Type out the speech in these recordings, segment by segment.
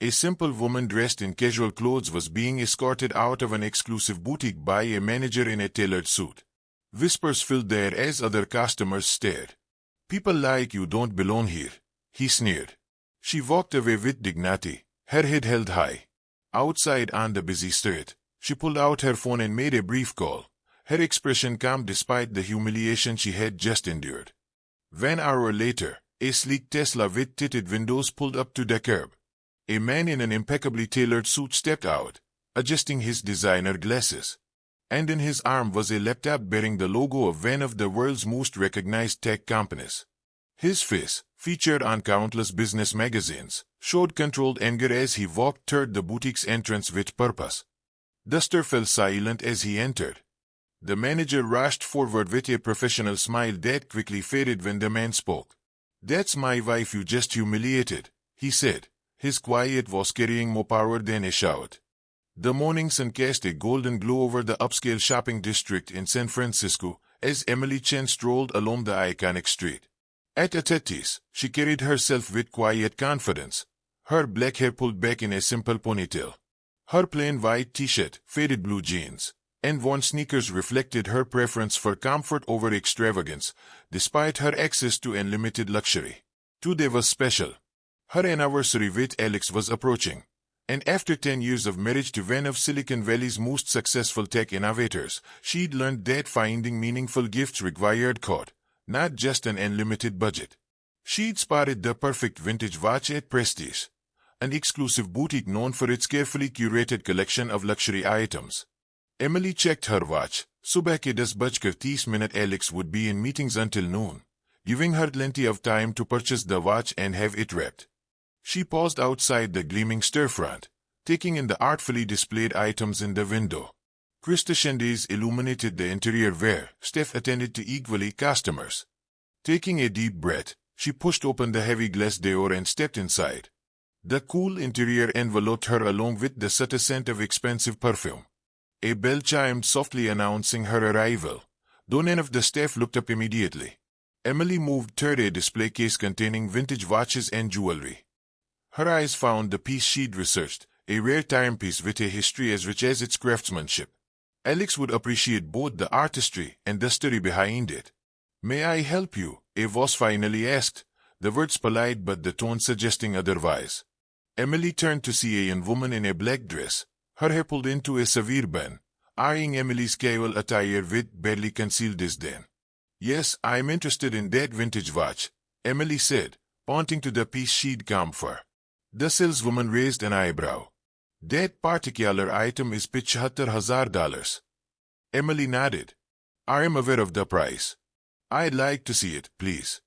A simple woman dressed in casual clothes was being escorted out of an exclusive boutique by a manager in a tailored suit. Whispers filled the air as other customers stared. "People like you don't belong here," he sneered. She walked away with dignity, her head held high. Outside on the busy street, she pulled out her phone and made a brief call, her expression calm despite the humiliation she had just endured. 1 hour later, a sleek Tesla with tinted windows pulled up to the curb. A man in an impeccably tailored suit stepped out, adjusting his designer glasses. And in his arm was a laptop bearing the logo of one of the world's most recognized tech companies. His face, featured on countless business magazines, showed controlled anger as he walked toward the boutique's entrance with purpose. The store fell silent as he entered. The manager rushed forward with a professional smile that quickly faded when the man spoke. "That's my wife you just humiliated," he said, his quiet voice carrying more power than a shout. The morning sun cast a golden glow over the upscale shopping district in San Francisco as Emily Chen strolled along the iconic street. At her 30s, she carried herself with quiet confidence, her black hair pulled back in a simple ponytail. Her plain white t-shirt, faded blue jeans, and worn sneakers reflected her preference for comfort over extravagance, despite her access to unlimited luxury. Today was special. Her anniversary with Alex was approaching, and after 10 years of marriage to one of Silicon Valley's most successful tech innovators, she'd learned that finding meaningful gifts required thought, not just an unlimited budget. She'd spotted the perfect vintage watch at Prestige, an exclusive boutique known for its carefully curated collection of luxury items. Emily checked her watch. Subah ke 10:30 Alex would be in meetings until noon, giving her plenty of time to purchase the watch and have it wrapped. She paused outside the gleaming storefront, taking in the artfully displayed items in the window. Crystal chandeliers illuminated the interior where staff attended to equally customers. Taking a deep breath, she pushed open the heavy glass door and stepped inside. The cool interior enveloped her along with the subtle scent of expensive perfume. A bell chimed softly announcing her arrival, though none of the staff looked up immediately. Emily moved toward a display case containing vintage watches and jewelry. Her eyes found the piece she'd researched, a rare timepiece with a history as rich as its craftsmanship. Alex would appreciate both the artistry and the story behind it. "May I help you?" a voice finally asked, the words polite but the tone suggesting otherwise. Emily turned to see a young woman in a black dress, her hair pulled into a severe bun, eyeing Emily's casual attire with barely concealed disdain. "Yes, I'm interested in that vintage watch," Emily said, pointing to the piece she'd come for. The saleswoman raised an eyebrow. "That particular item is $75,000. Emily nodded. "I am aware of the price. I'd like to see it, please."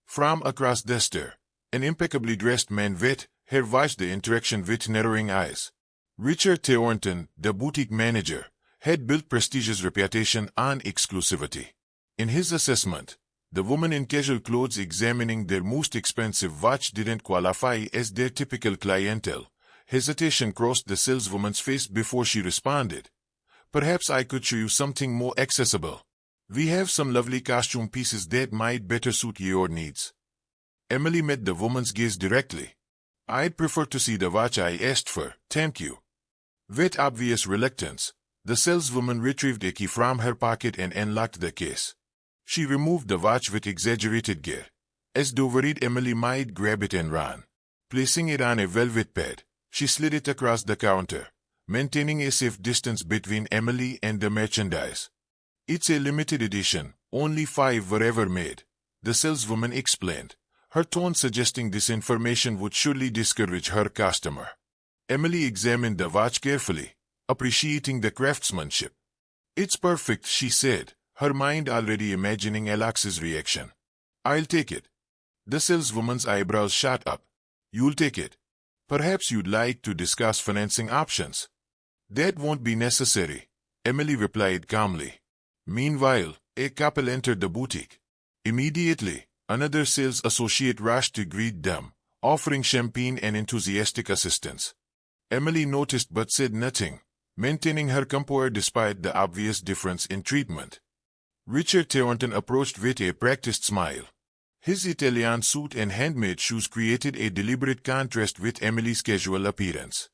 From across the store, an impeccably dressed man with hair watched the interaction with narrowing eyes. Richard Thornton, the boutique manager, had built Prestige's reputation on exclusivity. In his assessment, the woman in casual clothes examining their most expensive watch didn't qualify as their typical clientele. Hesitation crossed the saleswoman's face before she responded. "Perhaps I could show you something more accessible. We have some lovely costume pieces that might better suit your needs." Emily met the woman's gaze directly. "I'd prefer to see the watch I asked for, thank you." With obvious reluctance, the saleswoman retrieved a key from her pocket and unlocked the case. She removed the watch with exaggerated care, as though worried Emily might grab it and run. Placing it on a velvet pad, she slid it across the counter, maintaining a safe distance between Emily and the merchandise. "It's a limited edition, only 5 were ever made," the saleswoman explained, her tone suggesting this information would surely discourage her customer. Emily examined the watch carefully, appreciating the craftsmanship. "It's perfect," she said, her mind already imagining Alex's reaction. "I'll take it." The saleswoman's eyebrows shot up. "You'll take it? Perhaps you'd like to discuss financing options." "That won't be necessary," Emily replied calmly. Meanwhile, a couple entered the boutique. Immediately, another sales associate rushed to greet them, offering champagne and enthusiastic assistance. Emily noticed but said nothing, maintaining her composure despite the obvious difference in treatment. Richard Thornton approached with a practiced smile. His Italian suit and handmade shoes created a deliberate contrast with Emily's casual appearance.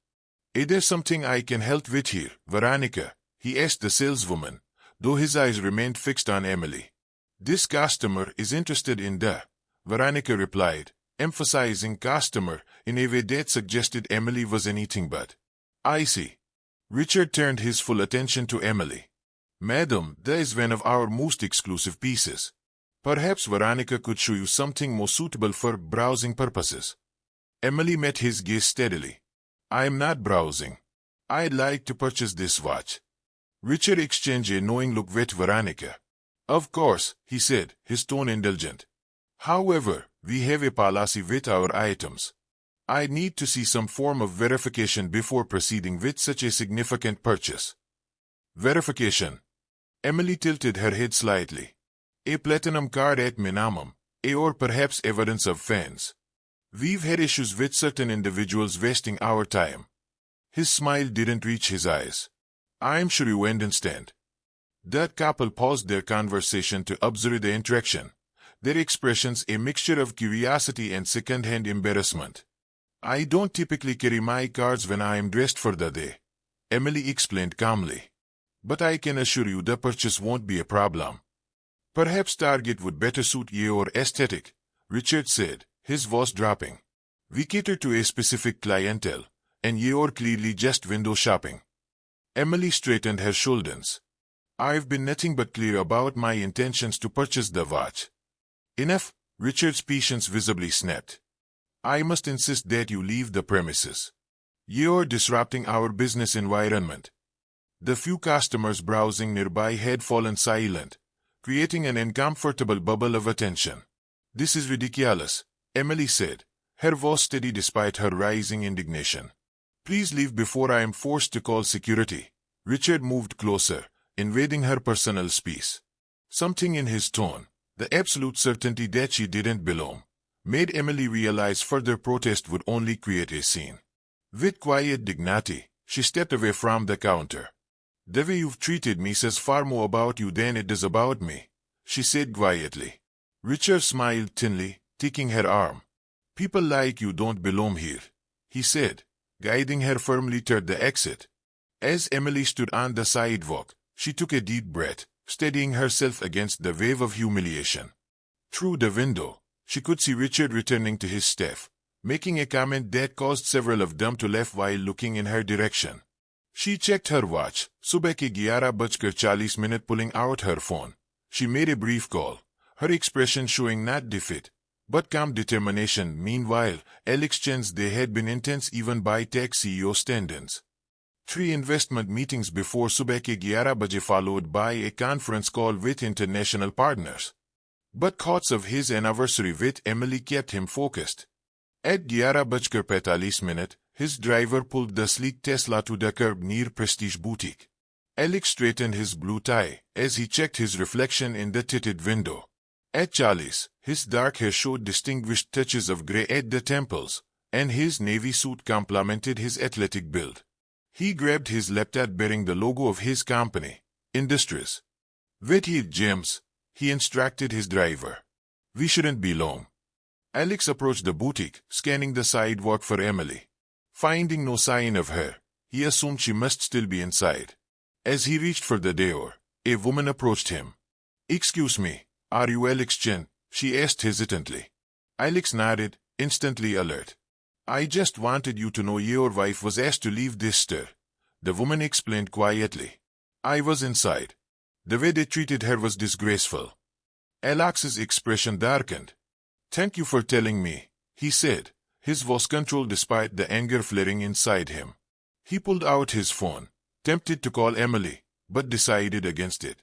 "Is there something I can help with here, Veronica?" he asked the saleswoman, though his eyes remained fixed on Emily. "This customer is interested in the," Veronica replied, emphasizing customer in a way that suggested Emily was anything but. "I see." Richard turned his full attention to Emily. "Madam, that is one of our most exclusive pieces. Perhaps Veronica could show you something more suitable for browsing purposes." Emily met his gaze steadily. "I am not browsing. I'd like to purchase this watch." Richard exchanged a knowing look with Veronica. "Of course," he said, his tone indulgent. "However, we have a policy with our items. I need to see some form of verification before proceeding with such a significant purchase." "Verification?" Emily tilted her head slightly. "A platinum card at minimum, or perhaps evidence of funds. We've had issues with certain individuals wasting our time." His smile didn't reach his eyes. "I'm sure you understand." That couple paused their conversation to observe the interaction, their expressions a mixture of curiosity and second-hand embarrassment. "I don't typically carry my cards when I am dressed for the day," Emily explained calmly. "But I can assure you the purchase won't be a problem." "Perhaps Target would better suit your aesthetic," Richard said, his voice dropping. "We cater to a specific clientele, and you're clearly just window shopping." Emily straightened her shoulders. "I've been nothing but clear about my intentions to purchase the watch." "Enough," Richard's patience visibly snapped. "I must insist that you leave the premises. You're disrupting our business environment." The few customers browsing nearby had fallen silent, creating an uncomfortable bubble of attention. "This is ridiculous," Emily said, her voice steady despite her rising indignation. "Please leave before I am forced to call security." Richard moved closer, invading her personal space. Something in his tone, the absolute certainty that she didn't belong, made Emily realize further protest would only create a scene. With quiet dignity, she stepped away from the counter. "The way you've treated me says far more about you than it does about me," she said quietly. Richard smiled thinly, taking her arm. "People like you don't belong here," he said, guiding her firmly toward the exit. As Emily stood on the sidewalk, she took a deep breath, steadying herself against the wave of humiliation. Through the window, she could see Richard returning to his staff, making a comment that caused several of them to laugh while looking in her direction. She checked her watch, सुबह के 11:40, pulling out her phone. She made a brief call, her expression showing not defeat, but calm determination. Meanwhile, Alex Chen's day had been intense even by tech CEO standards. 3 investment meetings before सुबह के 11 followed by a conference call with international partners. But thoughts of his anniversary with Emily kept him focused. At 11:45, his driver pulled the sleek Tesla to the curb near Prestige Boutique. Alex straightened his blue tie as he checked his reflection in the tinted window. At Charlie's, his dark hair showed distinguished touches of gray at the temples, and his navy suit complemented his athletic build. He grabbed his laptop bearing the logo of his company, Industries. "With your gems," he instructed his driver. "We shouldn't be long." Alex approached the boutique, scanning the sidewalk for Emily. Finding no sign of her, he assumed she must still be inside. As he reached for the door, a woman approached him. "Excuse me, are you Alex Chen?" she asked hesitantly. Alex nodded, instantly alert. "I just wanted you to know your wife was asked to leave this store," the woman explained quietly. "I was inside. The way they treated her was disgraceful." Alex's expression darkened. "Thank you for telling me," he said, his voice controlled despite the anger flaring inside him. He pulled out his phone, tempted to call Emily, but decided against it.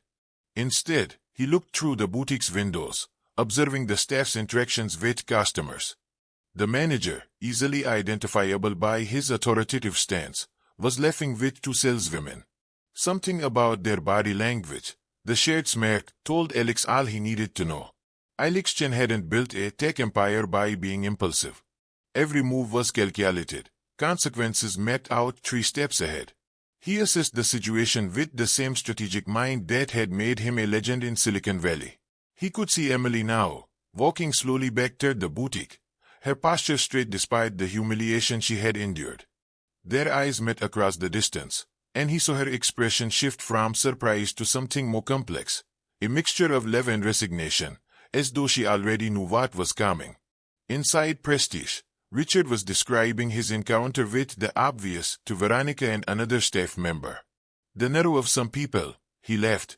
Instead, he looked through the boutique's windows, observing the staff's interactions with customers. The manager, easily identifiable by his authoritative stance, was laughing with 2 saleswomen. Something about their body language, the shared smirk, told Alex all he needed to know. Alex Chen hadn't built a tech empire by being impulsive. Every move was calculated, consequences mapped out 3 steps ahead. He assessed the situation with the same strategic mind that had made him a legend in Silicon Valley. He could see Emily now, walking slowly back toward the boutique, her posture straight despite the humiliation she had endured. Their eyes met across the distance, and he saw her expression shift from surprise to something more complex, a mixture of love and resignation, as though she already knew what was coming. Inside Prestige, Richard was describing his encounter with the obvious to Veronica and another staff member. "The nerve of some people," he laughed,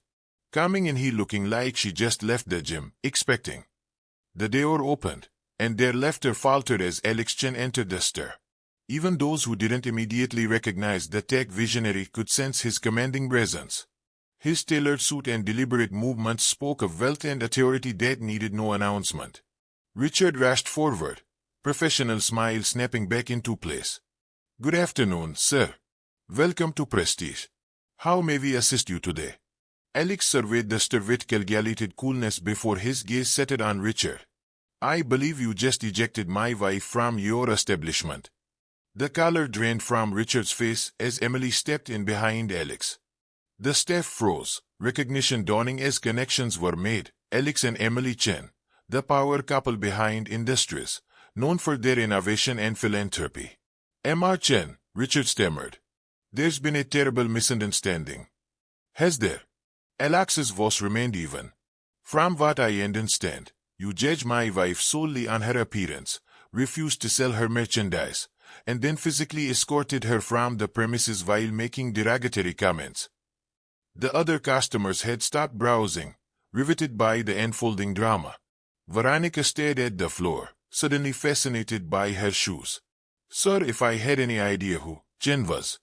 coming in here looking like she just left the gym, expecting. The door opened, and their laughter faltered as Alex Chen entered the store. Even those who didn't immediately recognize the tech visionary could sense his commanding presence. His tailored suit and deliberate movements spoke of wealth and authority that needed no announcement. Richard rushed forward, professional smile snapping back into place. "Good afternoon, sir. Welcome to Prestige. How may we assist you today?" Alex surveyed the store with calculated coolness before his gaze settled on Richard. "I believe you just ejected my wife from your establishment." The color drained from Richard's face as Emily stepped in behind Alex. The staff froze, recognition dawning as connections were made. Alex and Emily Chen, the power couple behind Industries, known for their innovation and philanthropy. "Mr. Chen," Richard stammered. "There's been a terrible misunderstanding." "Has there?" Alex's voice remained even. "From what I understand, you judge my wife solely on her appearance, refused to sell her merchandise, and then physically escorted her from the premises while making derogatory comments." The other customers had stopped browsing, riveted by the unfolding drama. Veronica stared at the floor, suddenly fascinated by her shoes. "Sir, if I had any idea who Chen was."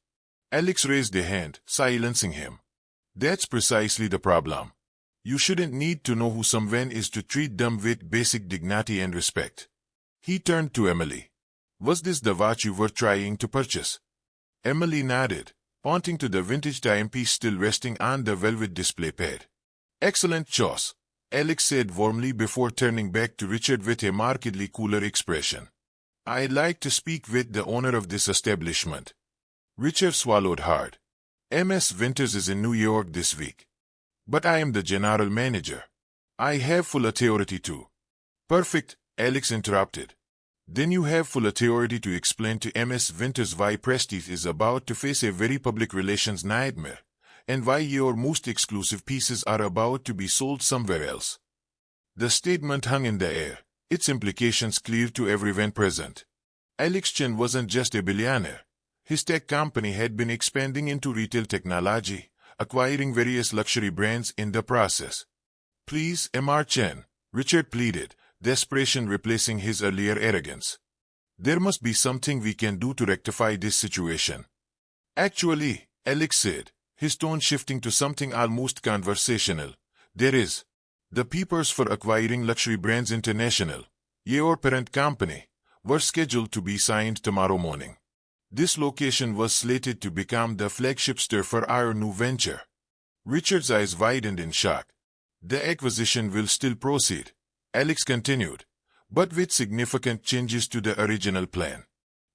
Alex raised a hand, silencing him. "That's precisely the problem. You shouldn't need to know who someone is to treat them with basic dignity and respect." He turned to Emily. "Was this the watch you were trying to purchase?" Emily nodded, pointing to the vintage timepiece still resting on the velvet display pad. "Excellent choice," Alex said warmly before turning back to Richard with a markedly cooler expression. "I'd like to speak with the owner of this establishment." Richard swallowed hard. "Ms. Winters is in New York this week. But I am the general manager. I have full authority to." "Perfect," Alex interrupted. "Then you have full authority to explain to Ms. Winters why Prestige is about to face a very public relations nightmare, and why your most exclusive pieces are about to be sold somewhere else." The statement hung in the air, its implications clear to everyone present. Alex Chen wasn't just a billionaire. His tech company had been expanding into retail technology, acquiring various luxury brands in the process. "Please, Mr. Chen," Richard pleaded, desperation replacing his earlier arrogance. "There must be something we can do to rectify this situation." "Actually," Alex said, his tone shifting to something almost conversational, "there is. The papers for acquiring Luxury Brands International, your parent company, were scheduled to be signed tomorrow morning. This location was slated to become the flagship store for our new venture." Richard's eyes widened in shock. "The acquisition will still proceed," Alex continued, "but with significant changes to the original plan.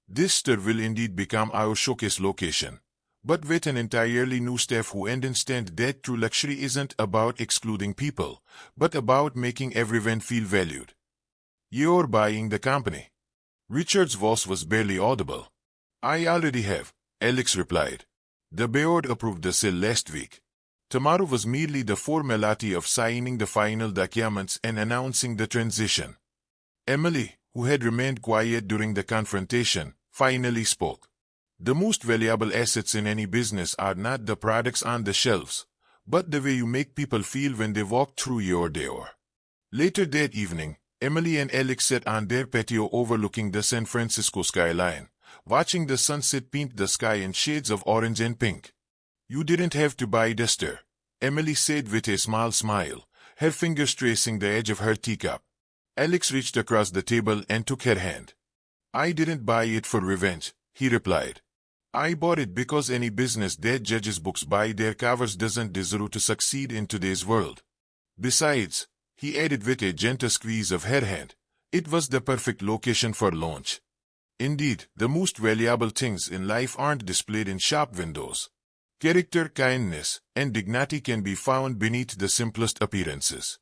This store will indeed become our showcase location, but with an entirely new staff who understand that true luxury isn't about excluding people, but about making everyone feel valued." "You're buying the company?" Richard's voice was barely audible. "I already have," Alex replied. "The board approved the sale last week. Tomorrow was merely the formality of signing the final documents and announcing the transition." Emily, who had remained quiet during the confrontation, finally spoke. "The most valuable assets in any business are not the products on the shelves, but the way you make people feel when they walk through your door." Later that evening, Emily and Alex sat on their patio overlooking the San Francisco skyline, watching the sunset paint the sky in shades of orange and pink. "You didn't have to buy the store," Emily said with a small smile, her fingers tracing the edge of her teacup. Alex reached across the table and took her hand. "I didn't buy it for revenge," he replied. "I bought it because any business that judges books by their covers doesn't deserve to succeed in today's world. Besides," he added with a gentle squeeze of her hand, "it was the perfect location for launch." Indeed, the most valuable things in life aren't displayed in shop windows. Character, kindness, and dignity can be found beneath the simplest appearances.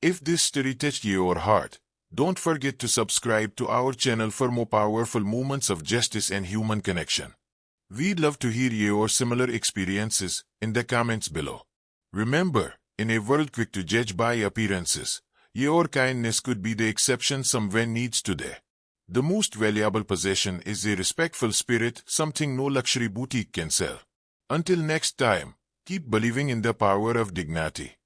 If this story touched your heart, don't forget to subscribe to our channel for more powerful moments of justice and human connection. We'd love to hear your similar experiences in the comments below. Remember, in a world quick to judge by appearances, your kindness could be the exception someone needs today. The most valuable possession is a respectful spirit, something no luxury boutique can sell. Until next time, keep believing in the power of dignity.